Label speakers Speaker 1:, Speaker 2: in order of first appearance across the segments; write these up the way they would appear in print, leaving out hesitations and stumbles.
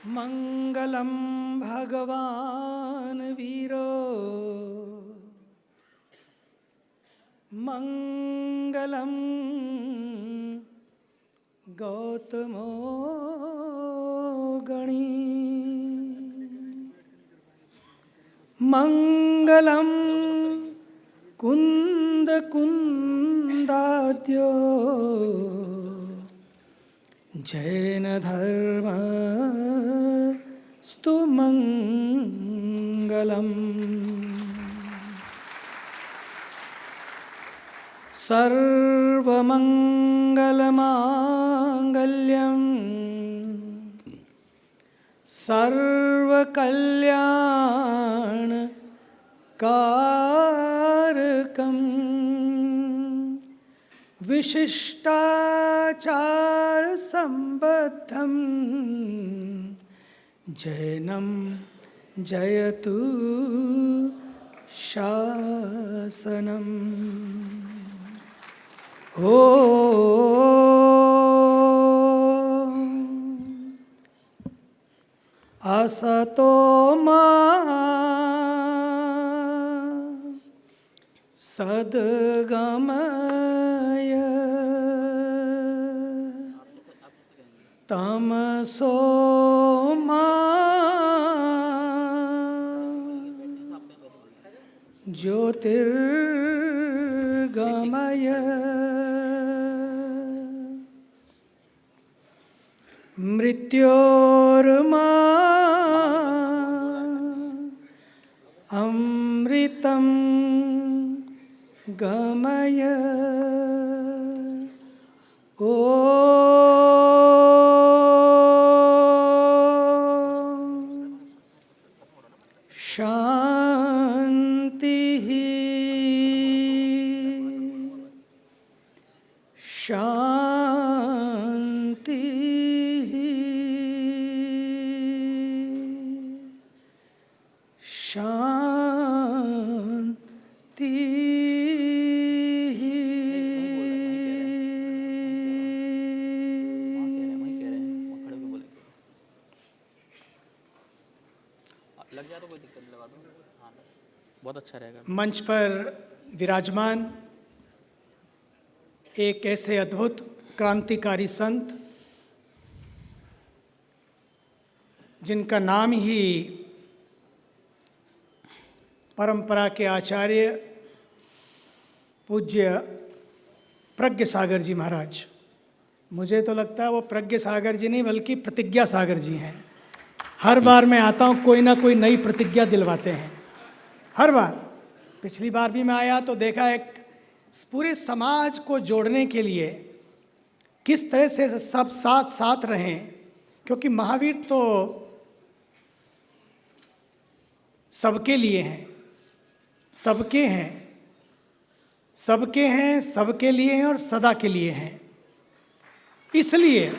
Speaker 1: मंगलम भगवान वीरो मंगलम गौतमो गणी मंगलम कुंद कुंदाद्यो जैन धर्म स्तु मंगलम सर्वमंगलमांगल्यं सर्वकल्याणकारकं विशिष्टाचारसम्बद्धं जैनं जयतु शासनम्। ओ असतो मा सद्गमय तमसो मा ज्योतिर्गमय मृत्योर्मा अमृतं गमय। ओ शांति शांति शांति।
Speaker 2: लग जाए तो कोई दिक्कत नहीं, लगा दो। हाँ, बहुत अच्छा रहेगा।
Speaker 1: मंच पर विराजमान एक ऐसे अद्भुत क्रांतिकारी संत जिनका नाम ही परंपरा के आचार्य पूज्य प्रज्ञ सागर जी महाराज। मुझे तो लगता है वो प्रज्ञ सागर जी नहीं बल्कि प्रतिज्ञा सागर जी हैं। हर बार मैं आता हूँ कोई ना कोई नई प्रतिज्ञा दिलवाते हैं, हर बार। पिछली बार भी मैं आया तो देखा एक पूरे समाज को जोड़ने के लिए किस तरह से सब साथ साथ रहें, क्योंकि महावीर तो सबके लिए हैं, सबके हैं, सबके हैं, सबके लिए हैं और सदा के लिए हैं। इसलिए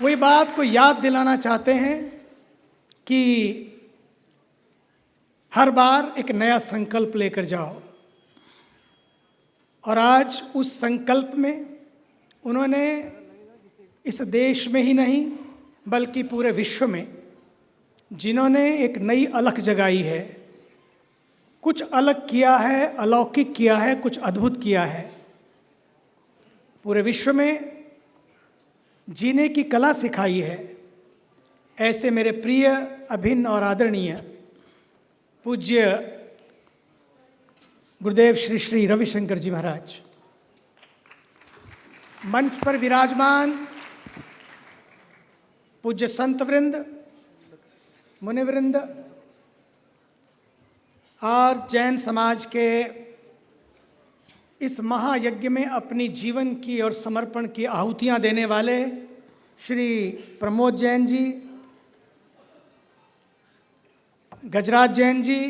Speaker 1: वही बात को याद दिलाना चाहते हैं कि हर बार एक नया संकल्प लेकर जाओ। और आज उस संकल्प में उन्होंने इस देश में ही नहीं बल्कि पूरे विश्व में जिन्होंने एक नई अलख जगाई है, कुछ अलग किया है, अलौकिक किया है, कुछ अद्भुत किया है, पूरे विश्व में जीने की कला सिखाई है, ऐसे मेरे प्रिय अभिन्न और आदरणीय पूज्य गुरुदेव श्री श्री रविशंकर जी महाराज, मंच पर विराजमान पूज्य संत वृंद, मुनिवृंद और जैन समाज के इस महायज्ञ में अपनी जीवन की और समर्पण की आहुतियां देने वाले श्री प्रमोद जैन जी, गजराज जैन जी,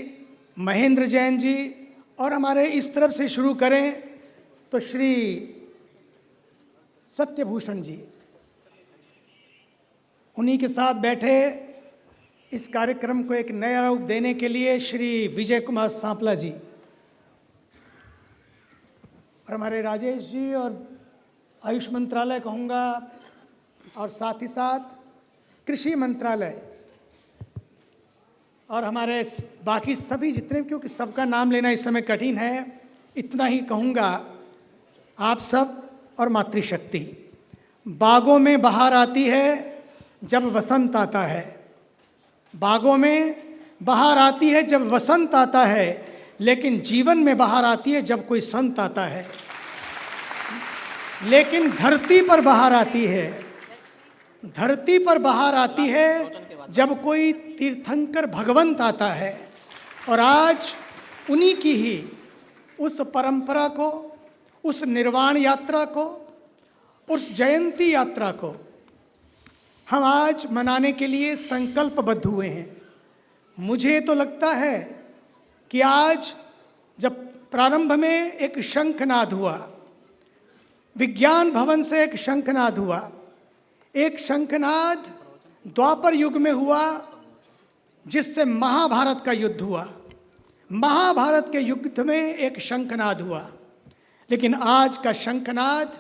Speaker 1: महेंद्र जैन जी, और हमारे इस तरफ से शुरू करें तो श्री सत्यभूषण जी, उन्हीं के साथ बैठे इस कार्यक्रम को एक नया रूप देने के लिए श्री विजय कुमार सांपला जी, और हमारे राजेश जी और आयुष मंत्रालय कहूँगा, और साथ ही साथ कृषि मंत्रालय और हमारे बाकी सभी जितने, क्योंकि सबका नाम लेना इस समय कठिन है, इतना ही कहूँगा, आप सब और मातृशक्ति। बागों में बहार आती है जब वसंत आता है, बागों में बहार आती है जब वसंत आता है, लेकिन जीवन में बहार आती है जब कोई संत आता है। लेकिन धरती पर बहार आती है, धरती पर बहार आती है जब कोई तीर्थंकर भगवंत आता है। और आज उन्हीं की ही उस परंपरा को, उस निर्वाण यात्रा को, उस जयंती यात्रा को हम आज मनाने के लिए संकल्पबद्ध हुए हैं। मुझे तो लगता है कि आज जब प्रारंभ में एक शंखनाद हुआ, विज्ञान भवन से एक शंखनाद हुआ, एक शंखनाद द्वापर युग में हुआ जिससे महाभारत का युद्ध हुआ, महाभारत के युद्ध में एक शंखनाद हुआ। लेकिन आज का शंखनाद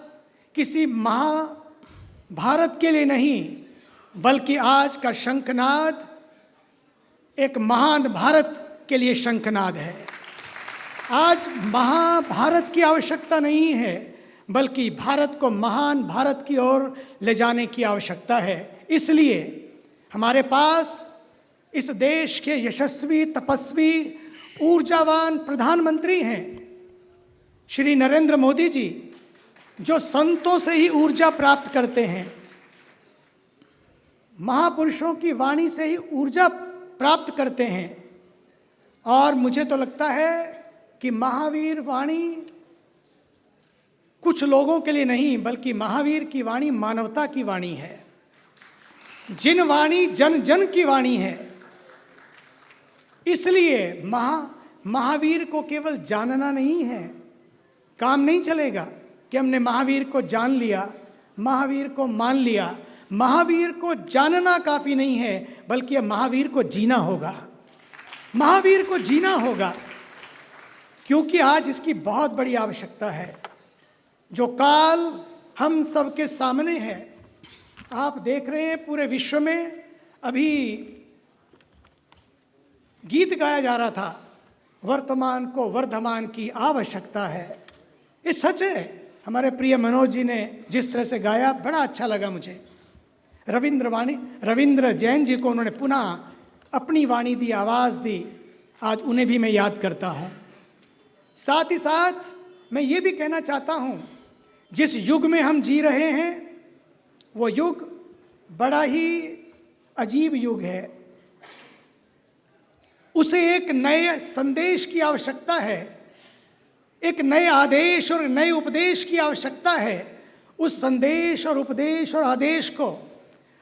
Speaker 1: किसी महाभारत के लिए नहीं, बल्कि आज का शंखनाद एक महान भारत के लिए शंखनाद है। आज महाभारत की आवश्यकता नहीं है, बल्कि भारत को महान भारत की ओर ले जाने की आवश्यकता है। इसलिए हमारे पास इस देश के यशस्वी, तपस्वी, ऊर्जावान प्रधानमंत्री हैं श्री नरेंद्र मोदी जी, जो संतों से ही ऊर्जा प्राप्त करते हैं, महापुरुषों की वाणी से ही ऊर्जा प्राप्त करते हैं। और मुझे तो लगता है कि महावीर वाणी कुछ लोगों के लिए नहीं, बल्कि महावीर की वाणी मानवता की वाणी है। जिन वाणी जन जन की वाणी है। इसलिए महावीर को केवल जानना नहीं है, काम नहीं चलेगा कि हमने महावीर को जान लिया, महावीर को मान लिया। महावीर को जानना काफी नहीं है, बल्कि महावीर को जीना होगा, महावीर को जीना होगा, क्योंकि आज इसकी बहुत बड़ी आवश्यकता है। जो काल हम सबके सामने है, आप देख रहे हैं पूरे विश्व में अभी गीत गाया जा रहा था, वर्तमान को वर्धमान की आवश्यकता है। ये सच है। हमारे प्रिय मनोज जी ने जिस तरह से गाया, बड़ा अच्छा लगा मुझे। रविंद्र जैन जी को उन्होंने पुनः अपनी वाणी दी, आवाज़ दी, आज उन्हें भी मैं याद करता हूँ। साथ ही साथ मैं ये भी कहना चाहता हूँ, जिस युग में हम जी रहे हैं वो युग बड़ा ही अजीब युग है। उसे एक नए संदेश की आवश्यकता है, एक नए आदेश और नए उपदेश की आवश्यकता है। उस संदेश और उपदेश और आदेश को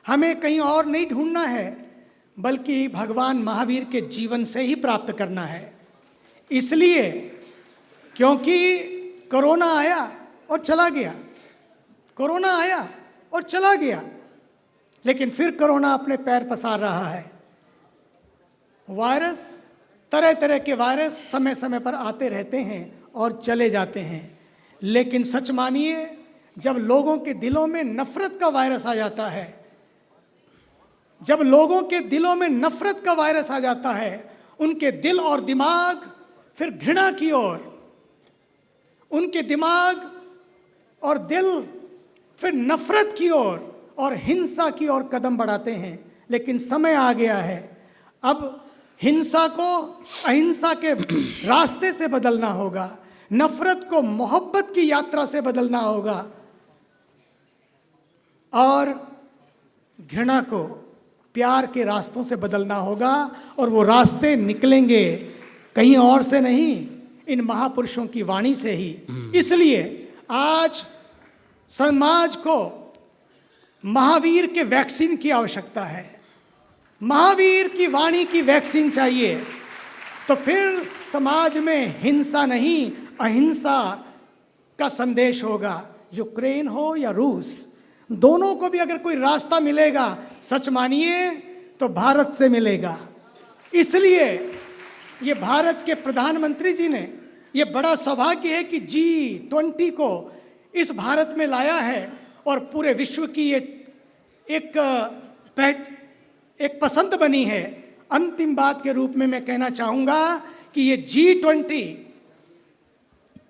Speaker 1: हमें कहीं और नहीं ढूंढना है, बल्कि भगवान महावीर के जीवन से ही प्राप्त करना है। इसलिए क्योंकि कोरोना आया और चला गया, कोरोना आया और चला गया, लेकिन फिर कोरोना अपने पैर पसार रहा है। वायरस, तरह तरह के वायरस समय समय पर आते रहते हैं और चले जाते हैं, लेकिन सच मानिए, जब लोगों के दिलों में नफरत का वायरस आ जाता है, जब लोगों के दिलों में नफरत का वायरस आ जाता है, उनके दिल और दिमाग फिर घृणा की ओर, उनके दिमाग और दिल फिर नफरत की ओर और हिंसा की ओर कदम बढ़ाते हैं। लेकिन समय आ गया है, अब हिंसा को अहिंसा के रास्ते से बदलना होगा, नफरत को मोहब्बत की यात्रा से बदलना होगा, और घृणा को प्यार के रास्तों से बदलना होगा। और वो रास्ते निकलेंगे कहीं और से नहीं, इन महापुरुषों की वाणी से ही। इसलिए आज समाज को महावीर के वैक्सीन की आवश्यकता है, महावीर की वाणी की वैक्सीन चाहिए। तो फिर समाज में हिंसा नहीं, अहिंसा का संदेश होगा। यूक्रेन हो या रूस, दोनों को भी अगर कोई रास्ता मिलेगा, सच मानिए तो भारत से मिलेगा। इसलिए ये भारत के प्रधानमंत्री जी ने ये बड़ा सौभाग्य है कि G20 को इस भारत में लाया है और पूरे विश्व की ये एक एक पसंद बनी है। अंतिम बात के रूप में मैं कहना चाहूँगा कि ये G20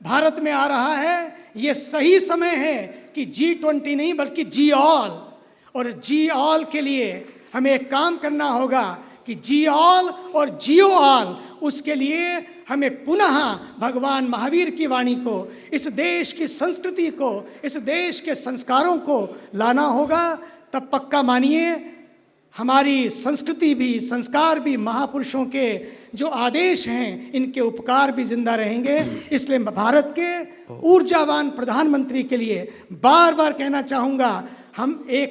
Speaker 1: भारत में आ रहा है, ये सही समय है कि G20 नहीं बल्कि जी ऑल, और जी ऑल के लिए हमें एक काम करना होगा कि जी ऑल और जियो ऑल, उसके लिए हमें पुनः भगवान महावीर की वाणी को, इस देश की संस्कृति को, इस देश के संस्कारों को लाना होगा। तब पक्का मानिए हमारी संस्कृति भी, संस्कार भी, महापुरुषों के जो आदेश हैं, इनके उपकार भी जिंदा रहेंगे। इसलिए भारत के ऊर्जावान प्रधानमंत्री के लिए बार बार कहना चाहूँगा,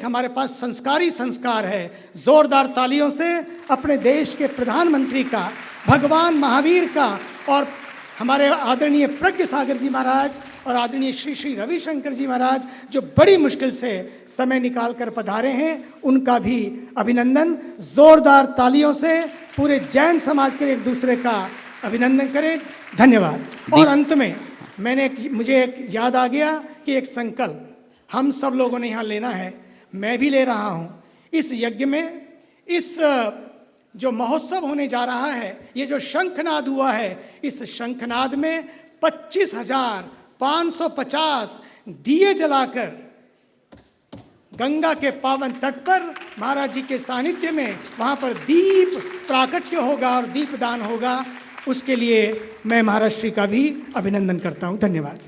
Speaker 1: हमारे पास संस्कारी संस्कार है। जोरदार तालियों से अपने देश के प्रधानमंत्री का, भगवान महावीर का और हमारे आदरणीय प्रज्ञ सागर जी महाराज और आदरणीय श्री श्री रविशंकर जी महाराज जो बड़ी मुश्किल से समय निकाल कर पधारे हैं, उनका भी अभिनंदन। जोरदार तालियों से पूरे जैन समाज के एक दूसरे का अभिनंदन करें। धन्यवाद। और अंत में मुझे एक याद आ गया कि एक संकल्प हम सब लोगों ने यहाँ लेना है, मैं भी ले रहा हूँ। इस यज्ञ में, इस जो महोत्सव होने जा रहा है, ये जो शंखनाद हुआ है, इस शंखनाद में 25,550 दिए जलाकर गंगा के पावन तट पर महाराज जी के सानिध्य में वहाँ पर दीप प्राकट्य होगा और दीपदान होगा। उसके लिए मैं महाराज श्री का भी अभिनंदन करता हूँ। धन्यवाद।